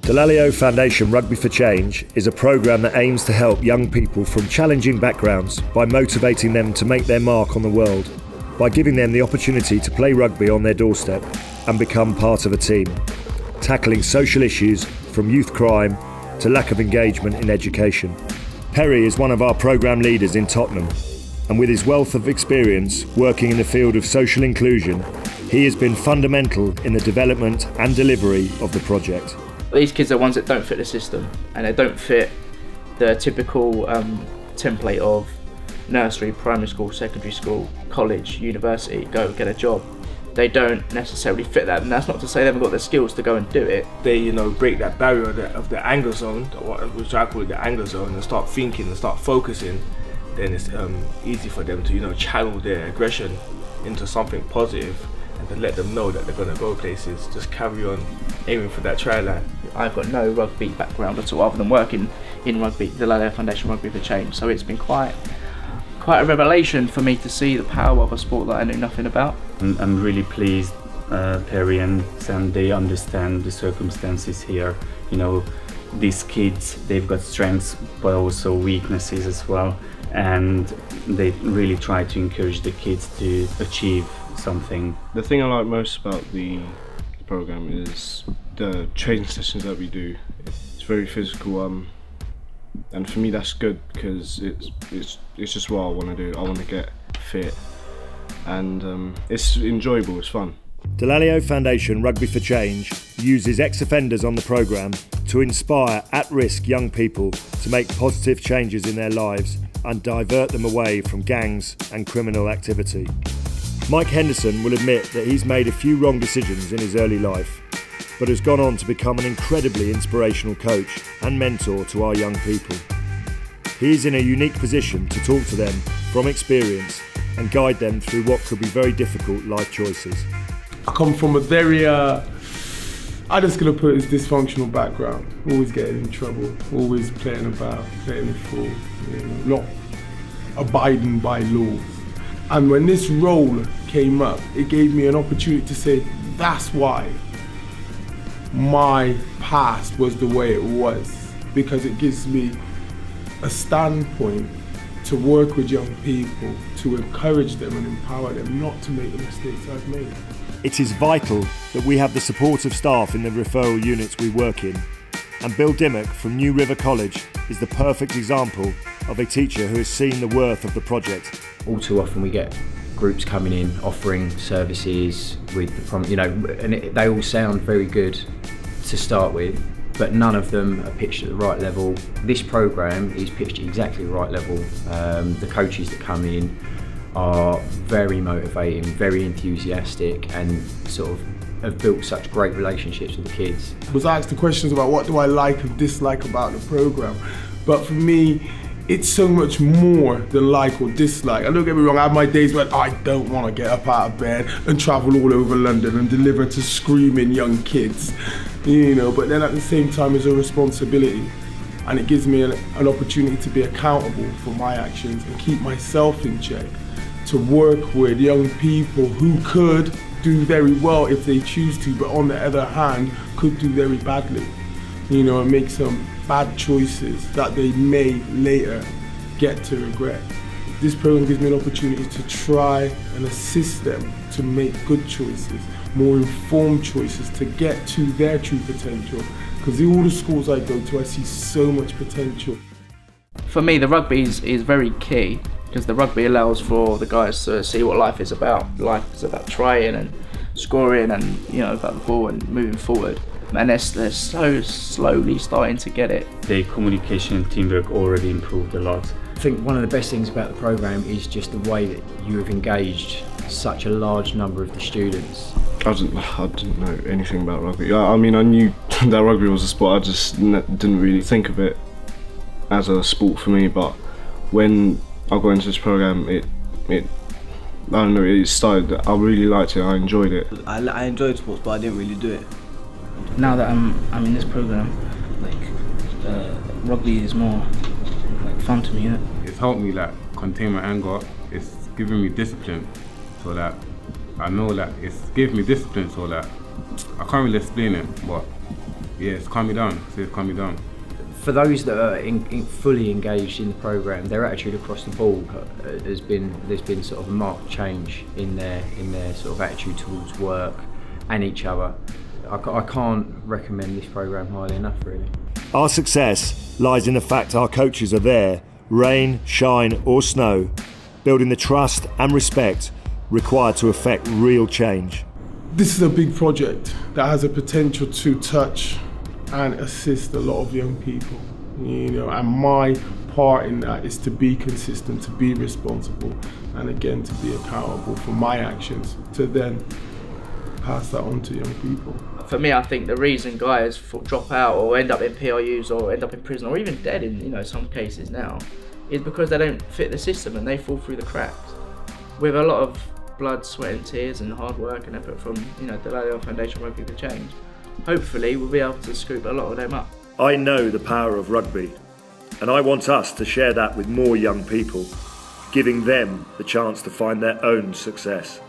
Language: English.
Dallaglio Foundation Rugby for Change is a programme that aims to help young people from challenging backgrounds by motivating them to make their mark on the world, by giving them the opportunity to play rugby on their doorstep and become part of a team, tackling social issues from youth crime to lack of engagement in education. Perry is one of our programme leaders in Tottenham, and with his wealth of experience working in the field of social inclusion, he has been fundamental in the development and delivery of the project. These kids are ones that don't fit the system, and they don't fit the typical template of nursery, primary school, secondary school, college, university, go get a job. They don't necessarily fit that, and that's not to say they haven't got the skills to go and do it. They, break that barrier of the anger zone, which I call it the anger zone, and start thinking and start focusing. Then it's easy for them to, channel their aggression into something positive, and to let them know that they're going to go places. Just carry on aiming for that try line. I've got no rugby background at all, other than working in rugby, the Dallaglio Foundation Rugby for Change. So it's been quite a revelation for me to see the power of a sport that I knew nothing about. I'm really pleased Perry and Sandy understand the circumstances here. These kids, they've got strengths but also weaknesses as well, and they really try to encourage the kids to achieve something. The thing I like most about the program is the training sessions that we do. It's very physical, and for me that's good because it's just what I want to do. I want to get fit, and it's enjoyable, it's fun. Dallaglio Foundation Rugby for Change uses ex-offenders on the programme to inspire at-risk young people to make positive changes in their lives and divert them away from gangs and criminal activity. Mike Henderson will admit that he's made a few wrong decisions in his early life, but has gone on to become an incredibly inspirational coach and mentor to our young people. He is in a unique position to talk to them from experience and guide them through what could be very difficult life choices. I come from a very, I'm just going to put it as dysfunctional background. Always getting in trouble, always playing about, playing the fool, not abiding by laws. And when this role came up, it gave me an opportunity to say, that's why my past was the way it was, because it gives me a standpoint to work with young people, to encourage them and empower them not to make the mistakes I've made. It is vital that we have the support of staff in the referral units we work in, and Bill Dimmock from New River College is the perfect example of a teacher who has seen the worth of the project. All too often we get groups coming in offering services with the they all sound very good to start with, but none of them are pitched at the right level. This programme is pitched at exactly the right level. The coaches that come in are very motivating, very enthusiastic, and sort of have built such great relationships with the kids. I was asked the questions about what do I like and dislike about the programme, but for me it's so much more than like or dislike. And don't get me wrong, I have my days when I don't want to get up out of bed and travel all over London and deliver to screaming young kids, but then at the same time it's a responsibility, and it gives me an opportunity to be accountable for my actions and keep myself in check, to work with young people who could do very well if they choose to, but on the other hand could do very badly, and make some bad choices that they may later get to regret. This program gives me an opportunity to try and assist them to make good choices, more informed choices, to get to their true potential. Because in all the schools I go to, I see so much potential. For me, the rugby is very key, because the rugby allows for the guys to see what life is about. Life is about trying and scoring and about the ball and moving forward. And they're so slowly starting to get it. Their communication and teamwork already improved a lot. I think one of the best things about the programme is just the way that you have engaged such a large number of the students. I didn't know anything about rugby. I mean, I knew that rugby was a sport, I just didn't really think of it as a sport for me, but when I got into this programme, I don't know, it started, I really liked it, I enjoyed it. I enjoyed sports, but I didn't really do it. Now that I'm in this programme, rugby is more fun to me. It's helped me contain my anger. It's given me discipline, so that I know that it's given me discipline, so that I can't really explain it, but it's calmed me down. It's calmed me down. For those that are fully engaged in the programme, their attitude across the board there's been sort of a marked change in their sort of attitude towards work and each other. I can't recommend this programme highly enough, really. Our success lies in the fact our coaches are there, rain, shine or snow, building the trust and respect required to effect real change. This is a big project that has a potential to touch and assist a lot of young people, you know, and my part in that is to be consistent, to be responsible, and again to be accountable for my actions, to then pass that on to young people. For me, I think the reason guys drop out or end up in PRUs or end up in prison or even dead in some cases now is because they don't fit the system and they fall through the cracks. With a lot of blood, sweat and tears and hard work and effort from Dallaglio Foundation Rugby for Change, hopefully we'll be able to scoop a lot of them up. I know the power of rugby, and I want us to share that with more young people, giving them the chance to find their own success.